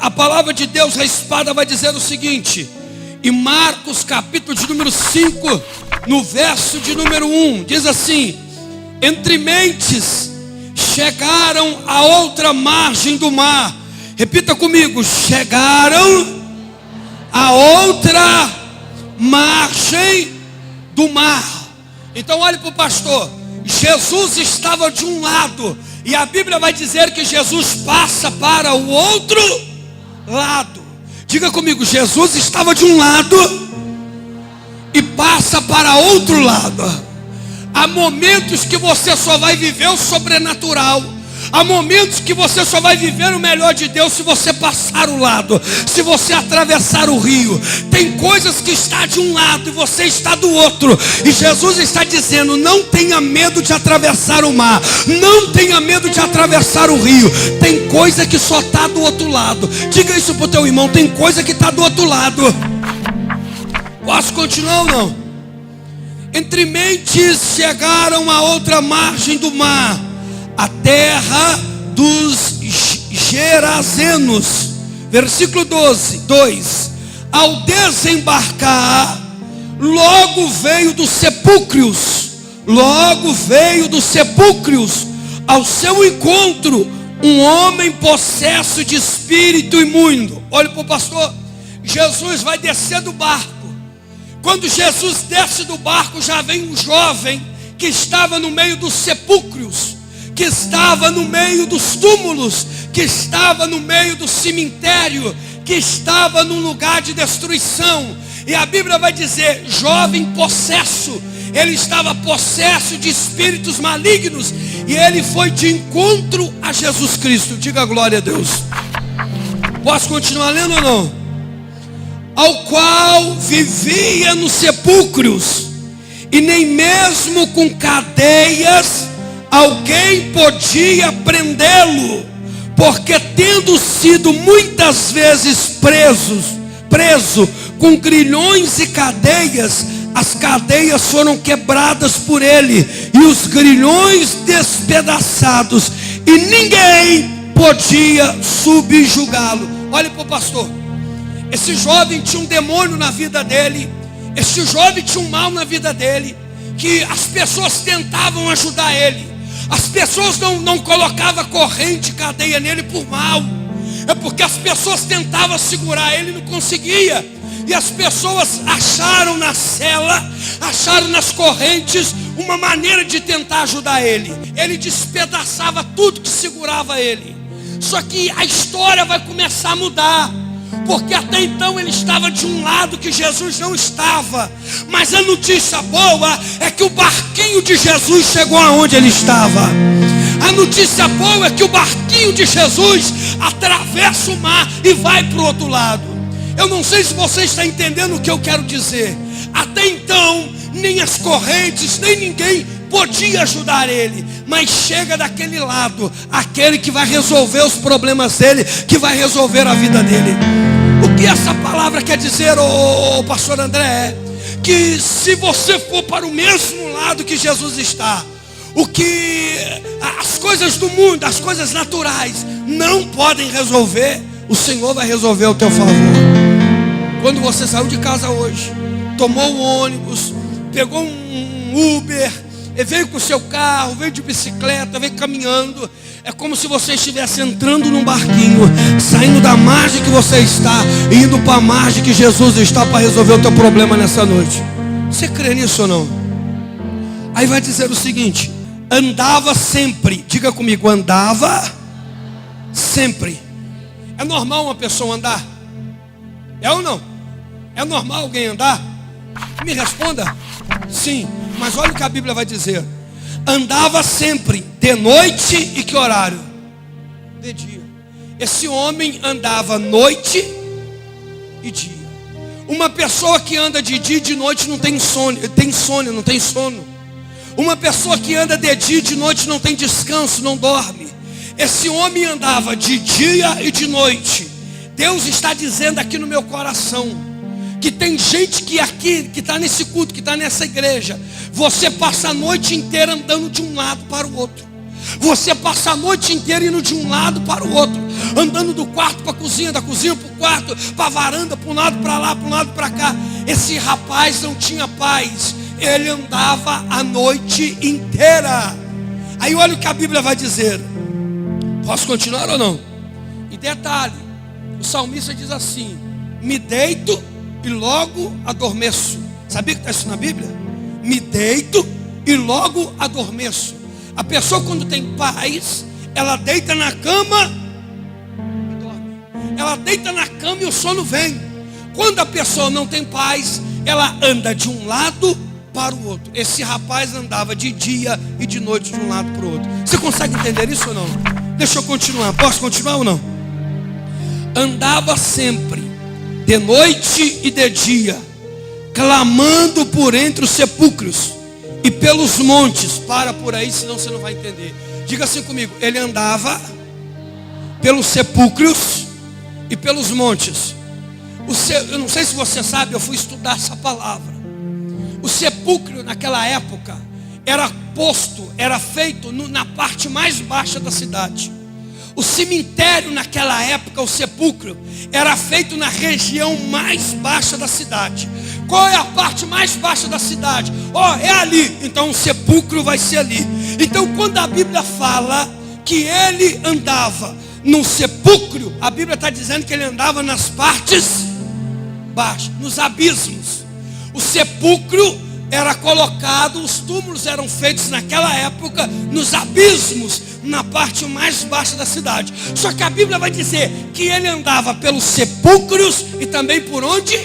a palavra de Deus, a espada vai dizer o seguinte, em Marcos capítulo de número 5, no verso de número 1, diz assim: entre mentes chegaram à outra margem do mar. Repita comigo: chegaram à outra margem do mar. Então olhe para o pastor. Jesus estava de um lado, e a Bíblia vai dizer que Jesus passa para o outro lado. Diga comigo: Jesus estava de um lado e passa para outro lado. Há momentos que você só vai viver o sobrenatural. Há momentos que você só vai viver o melhor de Deus se você passar o lado, se você atravessar o rio. Tem coisas que está de um lado e você está do outro. E Jesus está dizendo: não tenha medo de atravessar o mar, não tenha medo de atravessar o rio. Tem coisa que só está do outro lado. Diga isso para o teu irmão: tem coisa que está do outro lado. Posso continuar ou não? Entre mentes chegaram à outra margem do mar, a terra dos Gerazenos. Versículo 2: ao desembarcar, logo veio dos sepulcros ao seu encontro um homem possesso de espírito imundo. Olha para o pastor. Jesus vai descer do barco. Quando Jesus desce do barco, já vem um jovem que estava no meio dos sepulcros, que estava no meio dos túmulos, que estava no meio do cemitério, que estava num lugar de destruição. E a Bíblia vai dizer: jovem possesso. Ele estava possesso de espíritos malignos, e ele foi de encontro a Jesus Cristo. Diga glória a Deus. Posso continuar lendo ou não? Ao qual vivia nos sepulcros, e nem mesmo com cadeias alguém podia prendê-lo, porque tendo sido muitas vezes preso com grilhões e cadeias, as cadeias foram quebradas por ele, e os grilhões despedaçados, e ninguém podia subjugá-lo. Olhe para o pastor. Esse jovem tinha um demônio na vida dele. Esse jovem tinha um mal na vida dele, que as pessoas tentavam ajudar ele. As pessoas não colocavam corrente, cadeia nele por mal. É porque as pessoas tentavam segurar ele e não conseguia. E as pessoas acharam na cela, acharam nas correntes uma maneira de tentar ajudar ele. Ele despedaçava tudo que segurava ele. Só que a história vai começar a mudar, porque até então ele estava de um lado que Jesus não estava. Mas a notícia boa é que o barquinho de Jesus chegou aonde ele estava. A notícia boa é que o barquinho de Jesus atravessa o mar e vai para o outro lado. Eu não sei se você está entendendo o que eu quero dizer. Até então, nem as correntes, nem ninguém podia ajudar ele. Mas chega daquele lado aquele que vai resolver os problemas dele, que vai resolver a vida dele. O que essa palavra quer dizer, pastor André, é que se você for para o mesmo lado que Jesus está, o que as coisas do mundo, as coisas naturais não podem resolver, o Senhor vai resolver ao teu favor. Quando você saiu de casa hoje, tomou um ônibus, pegou um Uber, veio com o seu carro, veio de bicicleta, veio caminhando, é como se você estivesse entrando num barquinho, saindo da margem que você está e indo para a margem que Jesus está para resolver o teu problema nessa noite. Você crê nisso ou não? Aí vai dizer o seguinte: andava sempre. Diga comigo: andava sempre. É normal uma pessoa andar? É ou não? É normal alguém andar? Me responda. Sim, mas olha o que a Bíblia vai dizer: andava sempre, de noite e que horário? De dia. Esse homem andava noite e dia. Uma pessoa que anda de dia e de noite não tem insônia, não tem sono. Uma pessoa que anda de dia e de noite não tem descanso, não dorme. Esse homem andava de dia e de noite. Deus está dizendo aqui no meu coração que tem gente que aqui, que está nesse culto, que está nessa igreja, você passa a noite inteira andando de um lado para o outro. Você passa a noite inteira indo de um lado para o outro, andando do quarto para a cozinha, da cozinha para o quarto, para a varanda, para um lado para lá, para um lado para cá. Esse rapaz não tinha paz, ele andava a noite inteira. Aí olha o que a Bíblia vai dizer. Posso continuar ou não? E detalhe, o salmista diz assim: me deito e logo adormeço. Sabia que está isso na Bíblia? Me deito e logo adormeço. A pessoa, quando tem paz, ela deita na cama e dorme. Ela deita na cama e o sono vem. Quando a pessoa não tem paz, ela anda de um lado para o outro. Esse rapaz andava de dia e de noite de um lado para o outro. Você consegue entender isso ou não? Deixa eu continuar. Posso continuar ou não? Andava sempre, de noite e de dia, clamando por entre os sepulcros e pelos montes. Para por aí, senão você não vai entender. Diga assim comigo: ele andava pelos sepulcros e pelos montes. Eu não sei se você sabe, eu fui estudar essa palavra. O sepulcro naquela época era feito na parte mais baixa da cidade. O cemitério naquela época, o sepulcro, era feito na região mais baixa da cidade. Qual é a parte mais baixa da cidade? É ali. Então o sepulcro vai ser ali. Então quando a Bíblia fala que ele andava no sepulcro, a Bíblia está dizendo que ele andava nas partes baixas, nos abismos. O sepulcro era colocado, os túmulos eram feitos naquela época nos abismos, na parte mais baixa da cidade. Só que a Bíblia vai dizer que ele andava pelos sepulcros e também por onde?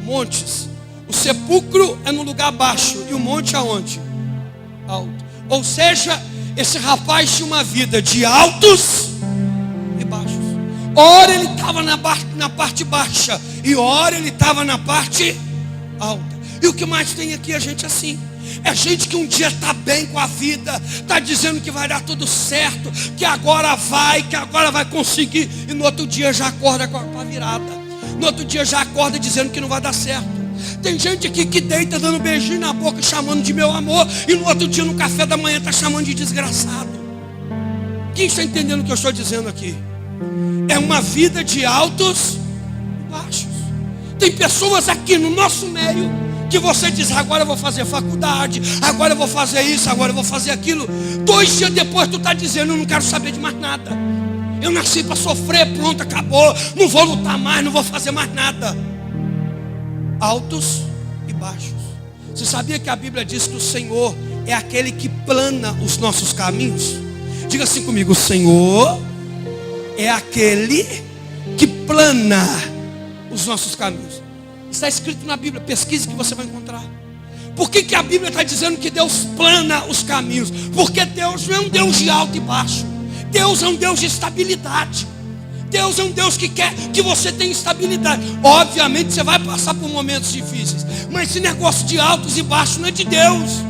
Montes. O sepulcro é no lugar baixo e o monte aonde? Alto. Ou seja, esse rapaz tinha uma vida de altos e baixos. Ora ele estava na parte baixa e ora ele estava na parte alta. E o que mais tem aqui é gente assim. É gente que um dia está bem com a vida, está dizendo que vai dar tudo certo, que agora vai conseguir, e no outro dia já acorda com a virada. No outro dia já acorda dizendo que não vai dar certo. Tem gente aqui que deita dando beijinho na boca, chamando de meu amor, e no outro dia no café da manhã está chamando de desgraçado. Quem está entendendo o que eu estou dizendo aqui? É uma vida de altos e baixos. Tem pessoas aqui no nosso meio que você diz: agora eu vou fazer faculdade, agora eu vou fazer isso, agora eu vou fazer aquilo. 2 dias depois tu está dizendo: eu não quero saber de mais nada. Eu nasci para sofrer, pronto, acabou. Não vou lutar mais, não vou fazer mais nada. Altos e baixos. Você sabia que a Bíblia diz que o Senhor é aquele que plana os nossos caminhos? Diga assim comigo: o Senhor é aquele que plana os nossos caminhos. Está escrito na Bíblia, pesquise que você vai encontrar. Por que a Bíblia está dizendo que Deus plana os caminhos? Porque Deus não é um Deus de alto e baixo. Deus é um Deus de estabilidade. Deus é um Deus que quer que você tenha estabilidade. Obviamente você vai passar por momentos difíceis, mas esse negócio de altos e baixos não é de Deus.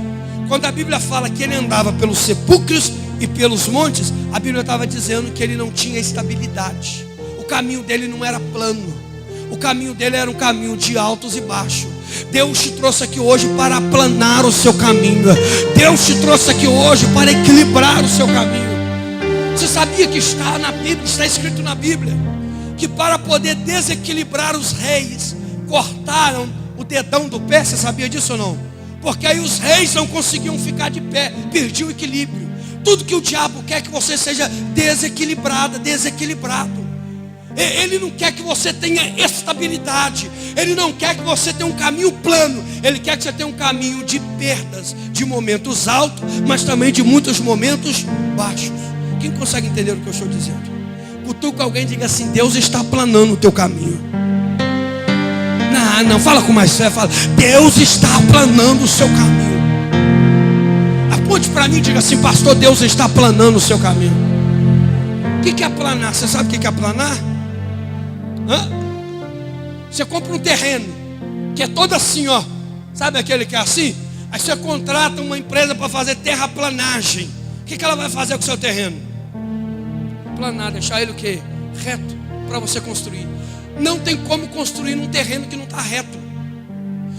Quando a Bíblia fala que ele andava pelos sepulcros e pelos montes, a Bíblia estava dizendo que ele não tinha estabilidade. O caminho dele não era plano. O caminho dele era um caminho de altos e baixos. Deus te trouxe aqui hoje para aplanar o seu caminho. Deus te trouxe aqui hoje para equilibrar o seu caminho. Você sabia que está na Bíblia, está escrito na Bíblia, que para poder desequilibrar os reis, cortaram o dedão do pé? Você sabia disso ou não? Porque aí os reis não conseguiam ficar de pé, perdiam o equilíbrio. Tudo que o diabo quer é que você seja desequilibrado. Ele não quer que você tenha estabilidade. Ele não quer que você tenha um caminho plano. Ele quer que você tenha um caminho de perdas, de momentos altos, mas também de muitos momentos baixos. Quem consegue entender o que eu estou dizendo? Cutuca alguém e diga assim: Deus está aplanando o teu caminho. Não, fala com mais fé. Fala: Deus está aplanando o seu caminho. Aponte para mim e diga assim: pastor, Deus está aplanando o seu caminho. O que é aplanar? Você sabe o que é aplanar? Você compra um terreno que é todo assim, ó. Sabe aquele que é assim? Aí você contrata uma empresa para fazer terraplanagem. O que ela vai fazer com o seu terreno? Planar, deixar ele o quê? Reto, para você construir. Não tem como construir num terreno que não está reto.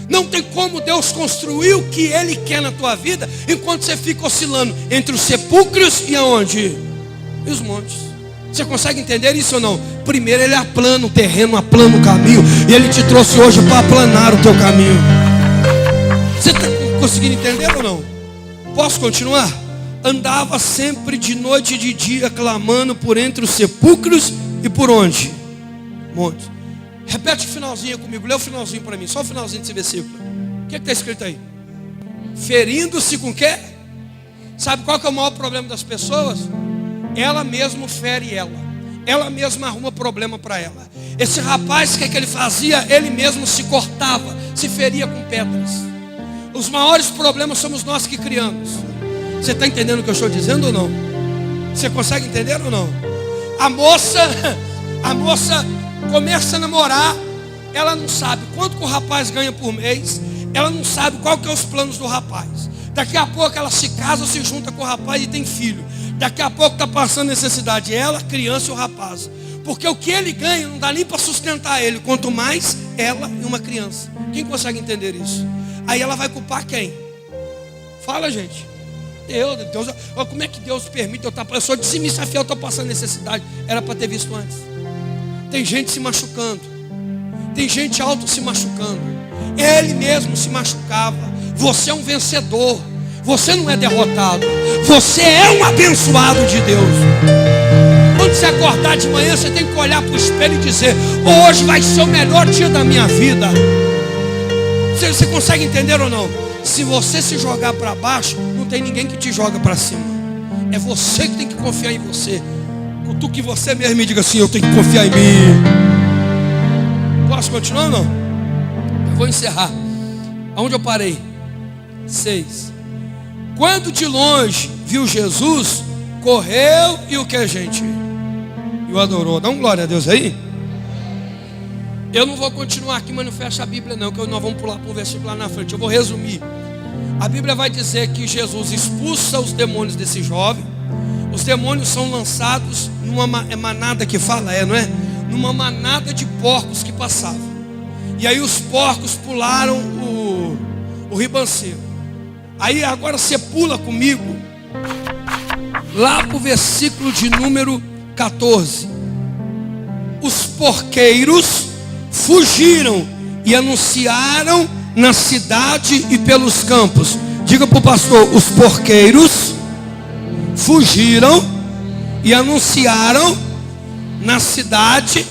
Não tem como Deus construir o que Ele quer na tua vida enquanto você fica oscilando entre os sepulcros e aonde? E os montes. Você consegue entender isso ou não? Primeiro Ele aplana o terreno, aplana o caminho, e Ele te trouxe hoje para aplanar o teu caminho. Você está conseguindo entender ou não? Posso continuar? Andava sempre de noite e de dia, clamando por entre os sepulcros e por onde? Montes. Repete o finalzinho comigo, lê o finalzinho para mim, só o finalzinho desse versículo. O que está escrito aí? Ferindo-se com o quê? Sabe qual que é o maior problema das pessoas? Ela mesma fere ela mesma arruma problema para ela. Esse rapaz, o que ele fazia? Ele mesmo se cortava, se feria com pedras. Os maiores problemas somos nós que criamos. Você está entendendo o que eu estou dizendo ou não? Você consegue entender ou não? A moça começa a namorar, ela não sabe quanto que o rapaz ganha por mês, ela não sabe qual que é os planos do rapaz. Daqui a pouco ela se casa, se junta com o rapaz e tem filho. Daqui a pouco está passando necessidade, ela, a criança e o rapaz. Porque o que ele ganha não dá nem para sustentar ele, quanto mais ela e uma criança. Quem consegue entender isso? Aí ela vai culpar quem? Fala, gente. Deus, como é que Deus permite eu estar? Eu sou dissimista fiel, eu estou passando necessidade. Era para ter visto antes. Tem gente se machucando, tem gente auto se machucando. Ele mesmo se machucava. Você é um vencedor, você não é derrotado, você é um abençoado de Deus. Quando você acordar de manhã, você tem que olhar para o espelho e dizer: hoje vai ser o melhor dia da minha vida. Você consegue entender ou não? Se você se jogar para baixo, não tem ninguém que te joga para cima. É você que tem que confiar em você. Cutuque você mesmo e diga assim: eu tenho que confiar em mim. Posso continuar ou não? Eu vou encerrar. Aonde eu parei? 6. Quando de longe viu Jesus, correu e o que, gente? E o adorou. Dá um glória a Deus aí. Eu não vou continuar aqui, mas não fecha a Bíblia não, que nós vamos pular para um versículo lá na frente. Eu vou resumir. A Bíblia vai dizer que Jesus expulsa os demônios desse jovem. Os demônios são lançados numa manada que fala, não é? Numa manada de porcos que passavam. E aí os porcos pularam o ribanceiro. Aí agora você pula comigo lá para o versículo de número 14. Os porqueiros fugiram e anunciaram na cidade e pelos campos. Diga para o pastor: os porqueiros fugiram e anunciaram na cidade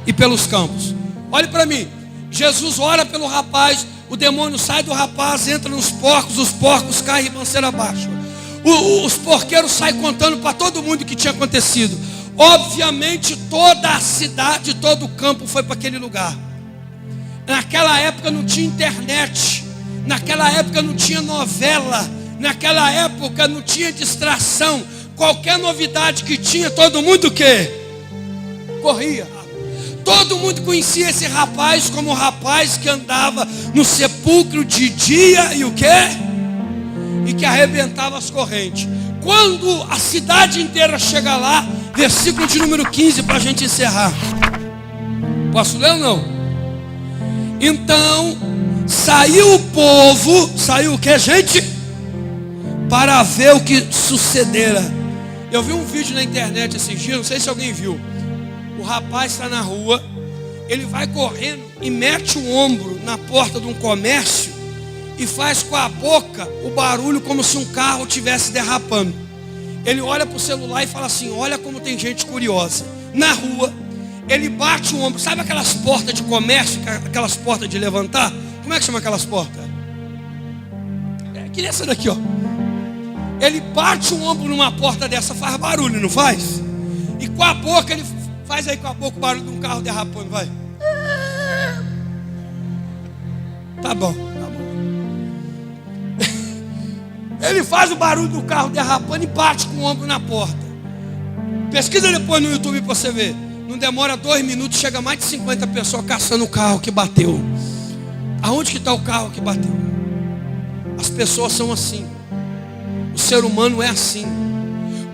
e pelos campos. Olhe para mim. Jesus ora pelo rapaz, o demônio sai do rapaz, entra nos porcos, os porcos caem ribanceira abaixo. Os porqueiros saem contando para todo mundo o que tinha acontecido. Obviamente toda a cidade, todo o campo foi para aquele lugar. Naquela época não tinha internet, naquela época não tinha novela, naquela época não tinha distração. Qualquer novidade que tinha, todo mundo o quê? Corria. Todo mundo conhecia esse rapaz como o rapaz que andava no sepulcro de dia e o quê? E que arrebentava as correntes. Quando a cidade inteira chega lá, versículo de número 15 para a gente encerrar. Posso ler ou não? Então saiu o povo, saiu o que, gente? Para ver o que sucedera. Eu vi um vídeo na internet esses dias, não sei se alguém viu. O rapaz está na rua, ele vai correndo e mete o ombro na porta de um comércio e faz com a boca o barulho como se um carro estivesse derrapando. Ele olha para o celular e fala assim: olha como tem gente curiosa. Na rua, ele bate o ombro. Sabe aquelas portas de comércio, aquelas portas de levantar? Como é que chama aquelas portas? Que nem essa daqui, ó. Ele bate o ombro numa porta dessa, faz barulho, não faz? E com a boca, ele faz aí com a boca o barulho de um carro derrapando, vai. Tá bom. Ele faz o barulho do carro derrapando e bate com o ombro na porta. Pesquisa depois no YouTube para você ver. Não demora 2 minutos, chega mais de 50 pessoas caçando o carro que bateu. Aonde que está o carro que bateu? As pessoas são assim. O ser humano é assim.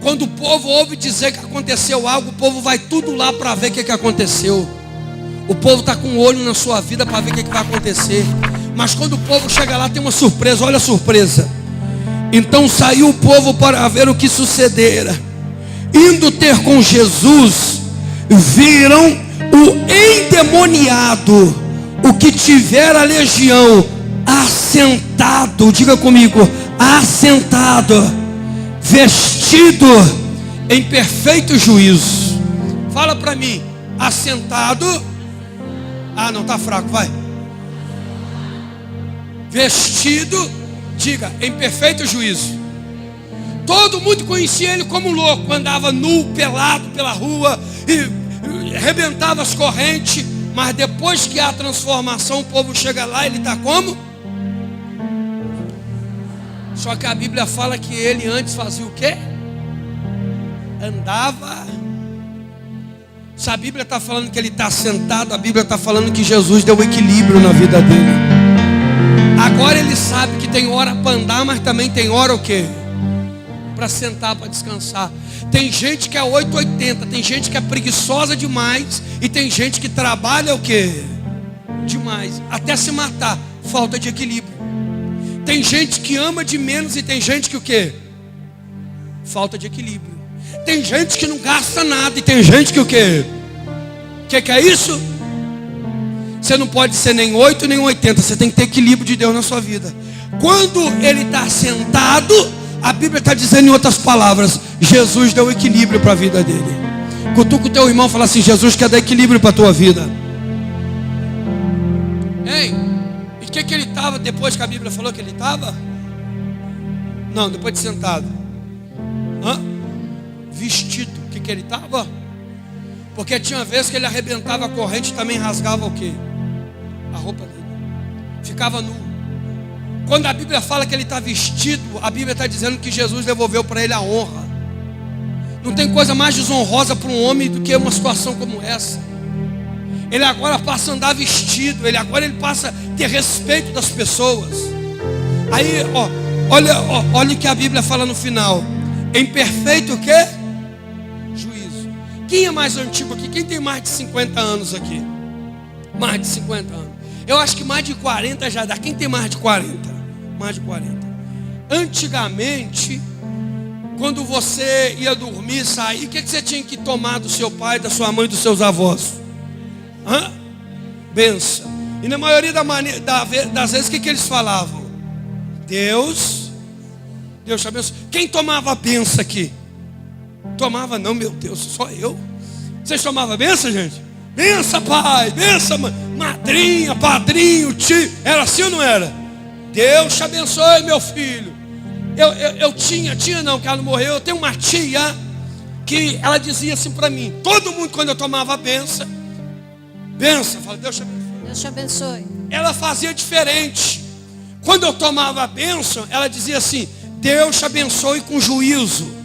Quando o povo ouve dizer que aconteceu algo, o povo vai tudo lá para ver o que aconteceu. O povo está com o olho na sua vida para ver o que vai acontecer. Mas quando o povo chega lá, tem uma surpresa. Olha a surpresa. Então saiu o povo para ver o que sucedera. Indo ter com Jesus, viram o endemoniado, o que tivera a legião, assentado, diga comigo, assentado, vestido em perfeito juízo. Fala para mim, assentado. Ah, não, tá fraco, vai. Vestido, diga, em perfeito juízo. Todo mundo conhecia ele como louco, andava nu, pelado pela rua e arrebentava as correntes. Mas depois que há a transformação, o povo chega lá, ele está como? Só que a Bíblia fala que ele antes fazia o quê? Andava. Se a Bíblia está falando que ele está sentado, a Bíblia está falando que Jesus deu equilíbrio na vida dele. Agora ele sabe que tem hora para andar, mas também tem hora o quê? Para sentar, para descansar. Tem gente que é 880, tem gente que é preguiçosa demais, e tem gente que trabalha o quê? Demais, até se matar, falta de equilíbrio. Tem gente que ama de menos e tem gente que o quê? Falta de equilíbrio. Tem gente que não gasta nada e tem gente que o quê? Que é isso? Você não pode ser nem 8 nem 80, você tem que ter equilíbrio de Deus na sua vida. Quando ele está sentado, a Bíblia está dizendo em outras palavras, Jesus deu equilíbrio para a vida dele. Cutuca o teu irmão e fala assim, Jesus quer dar equilíbrio para a tua vida. Ei, e o que ele estava depois que a Bíblia falou que ele estava? Não, depois de sentado. Hã? Vestido. O que ele estava? Porque tinha vezes que ele arrebentava a corrente e também rasgava o quê? A roupa dele. Ficava nu. Quando a Bíblia fala que ele está vestido, a Bíblia está dizendo que Jesus devolveu para ele a honra. Não tem coisa mais desonrosa para um homem do que uma situação como essa. Ele agora passa a andar vestido, ele passa a ter respeito das pessoas. Aí, olha o que a Bíblia fala no final. Em perfeito o quê? Juízo. Quem é mais antigo aqui? Quem tem mais de 50 anos aqui? Mais de 50 anos. Eu acho que mais de 40 já dá. Quem tem mais de 40? Mais de 40. Antigamente, quando você ia dormir, sair, o que você tinha que tomar do seu pai, da sua mãe, dos seus avós? Benção. E na maioria das vezes, o que eles falavam? Deus te abençoe. Quem tomava benção aqui? Tomava não, meu Deus, só eu. Vocês tomavam benção, gente? Benção, pai, benção, madrinha, padrinho, tio. Era assim ou não era? Deus te abençoe, meu filho. Eu tinha não, que ela não morreu. Eu tenho uma tia que ela dizia assim para mim. Todo mundo quando eu tomava benção, fala, Deus te abençoe. Deus te abençoe. Ela fazia diferente. Quando eu tomava a bênção, ela dizia assim, Deus te abençoe com juízo.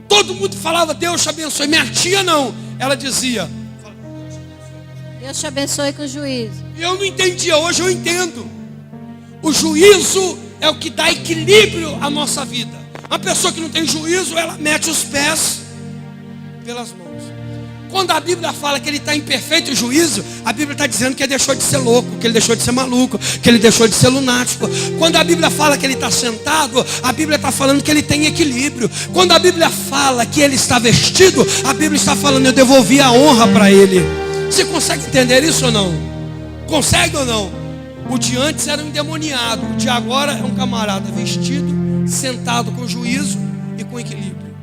Todo mundo falava, Deus te abençoe. Minha tia não, ela dizia, Deus te abençoe com juízo. E eu não entendia, hoje eu entendo. O juízo é o que dá equilíbrio à nossa vida. Uma pessoa que não tem juízo, ela mete os pés pelas mãos. Quando a Bíblia fala que ele está em perfeito juízo, a Bíblia está dizendo que ele deixou de ser louco, que ele deixou de ser maluco, que ele deixou de ser lunático. Quando a Bíblia fala que ele está sentado, a Bíblia está falando que ele tem equilíbrio. Quando a Bíblia fala que ele está vestido, a Bíblia está falando, eu devolvi a honra para ele. Você consegue entender isso ou não? Consegue ou não? O de antes era um endemoniado, o de agora é um camarada vestido, sentado com juízo e com equilíbrio.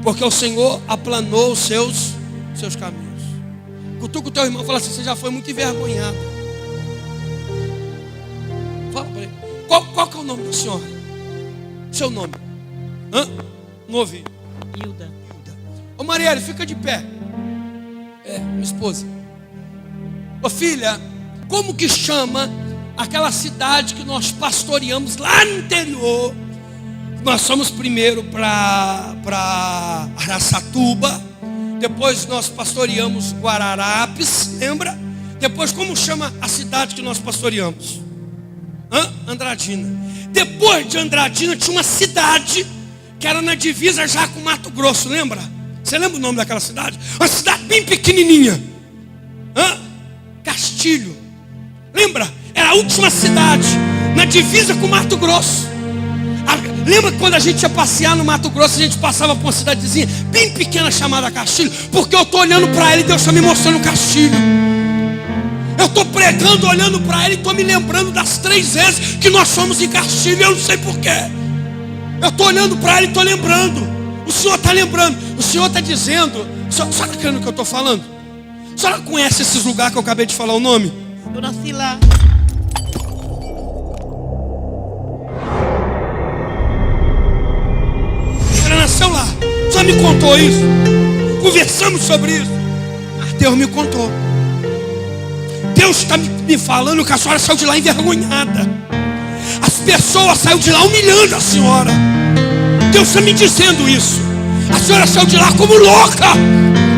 Porque o Senhor aplanou os seus caminhos. Cutuca o teu irmão e fala assim, você já foi muito envergonhado. Fala para ele. Qual que é o nome da senhora? Seu nome? Não ouvi. Hilda. Ô Marielle, fica de pé. Minha esposa. Ô filha, como que chama aquela cidade que nós pastoreamos lá no interior? Nós fomos primeiro para Araçatuba, depois nós pastoreamos Guararapes, lembra? Depois como chama a cidade que nós pastoreamos? Andradina. Depois de Andradina tinha uma cidade que era na divisa já com Mato Grosso, lembra? Você lembra o nome daquela cidade? Uma cidade bem pequenininha. Castilho. Lembra? Era a última cidade, na divisa com Mato Grosso. Lembra quando a gente ia passear no Mato Grosso, a gente passava por uma cidadezinha bem pequena chamada Castilho? Porque eu estou olhando para ela e Deus está me mostrando Castilho. Eu estou pregando, olhando para ela e estou me lembrando das 3 vezes que nós fomos em Castilho. Eu não sei porquê. Eu estou olhando para ela e estou lembrando. O Senhor está lembrando. O Senhor está dizendo. A senhora está crendo o que eu estou falando? A senhora conhece esses lugares que eu acabei de falar o nome? Eu nasci lá. Ela nasceu lá. A senhora me contou isso. Conversamos sobre isso. Mas Deus me contou. Deus está me falando que a senhora saiu de lá envergonhada. As pessoas saíram de lá humilhando a senhora. Deus está me dizendo isso. A senhora saiu de lá como louca.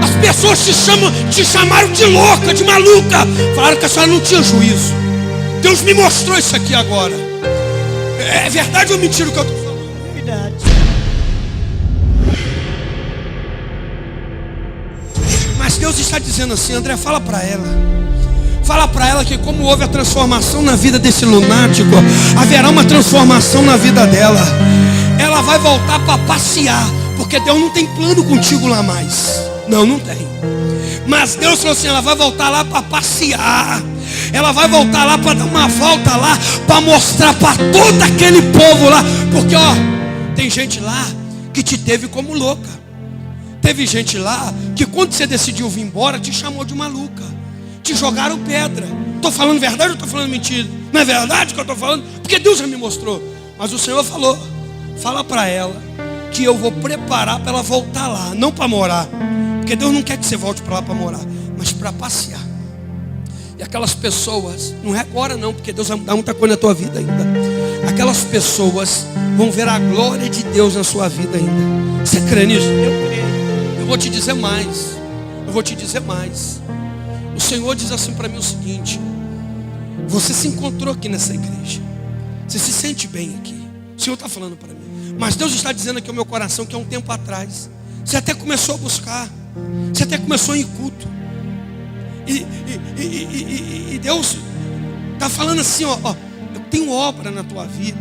As pessoas te chamaram de louca, de maluca. Falaram que a senhora não tinha juízo. Deus me mostrou isso aqui agora. É verdade ou mentira o que eu estou falando? Verdade. Mas Deus está dizendo assim, André, fala para ela. Fala para ela que como houve a transformação na vida desse lunático, haverá uma transformação na vida dela. Ela vai voltar para passear, porque Deus não tem plano contigo lá mais. Não tem. Mas Deus falou assim, ela vai voltar lá para passear. Ela vai voltar lá para dar uma volta lá, para mostrar para todo aquele povo lá. Porque tem gente lá que te teve como louca. Teve gente lá que quando você decidiu vir embora, te chamou de maluca. Te jogaram pedra. Estou falando verdade ou estou falando mentira? Não é verdade que eu estou falando? Porque Deus já me mostrou. Mas o Senhor falou, fala para ela que eu vou preparar para ela voltar lá, não para morar. Porque Deus não quer que você volte para lá para morar, mas para passear. E aquelas pessoas, não é agora não, porque Deus vai mudar muita coisa na tua vida ainda. Aquelas pessoas vão ver a glória de Deus na sua vida ainda. Você crê nisso? Eu creio. Eu vou te dizer mais. O Senhor diz assim para mim o seguinte: você se encontrou aqui nessa igreja, você se sente bem aqui. O Senhor está falando para mim. Mas Deus está dizendo aqui ao meu coração que há um tempo atrás você até começou a buscar, você até começou a ir em culto. E Deus está falando assim, eu tenho obra na tua vida,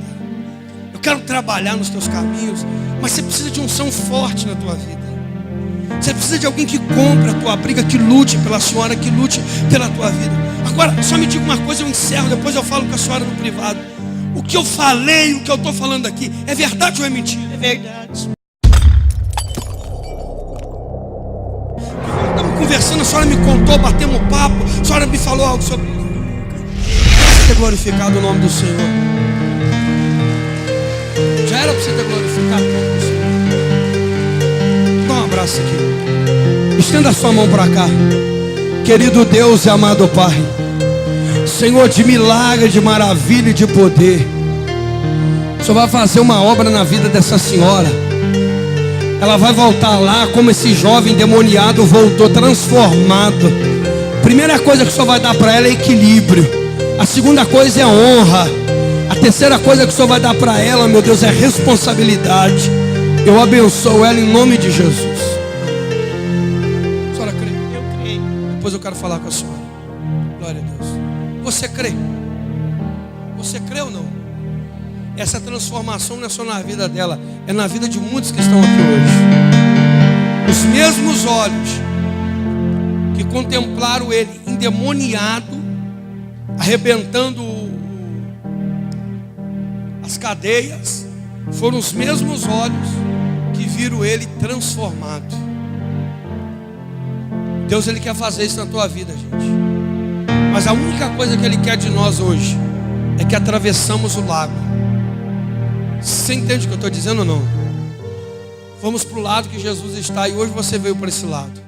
eu quero trabalhar nos teus caminhos, mas você precisa de unção forte na tua vida. Você precisa de alguém que compre a tua briga, que lute pela senhora, que lute pela tua vida. Agora, só me diga uma coisa, eu encerro, depois eu falo com a senhora no privado. O que eu falei, o que eu estou falando aqui, é verdade ou é mentira? É verdade. Estamos conversando, a senhora me contou, batemos papo, a senhora me falou algo sobre isso. Ter glorificado o nome do Senhor. Já era para você ter glorificado o nome do Senhor. Dá um abraço aqui. Estenda a sua mão para cá. Querido Deus e amado Pai, Senhor de milagre, de maravilha e de poder, o Senhor vai fazer uma obra na vida dessa senhora. Ela vai voltar lá como esse jovem endemoniado voltou, transformado. Primeira coisa que o Senhor vai dar para ela é equilíbrio. A segunda coisa é honra. A terceira coisa que o Senhor vai dar para ela, meu Deus, é responsabilidade. Eu abençoo ela em nome de Jesus. A senhora crê? Eu creio. Depois eu quero falar com a senhora. Glória a Deus. Você crê? Você crê ou não? Essa transformação não é só na vida dela, é na vida de muitos que estão aqui hoje. Os mesmos olhos que contemplaram ele endemoniado, arrebentando as cadeias, foram os mesmos olhos que viram ele transformado. Deus, ele quer fazer isso na tua vida, gente. Mas a única coisa que ele quer de nós hoje é que atravessamos o lago. Você entende o que eu estou dizendo ou não? Vamos para o lado que Jesus está, e hoje você veio para esse lado.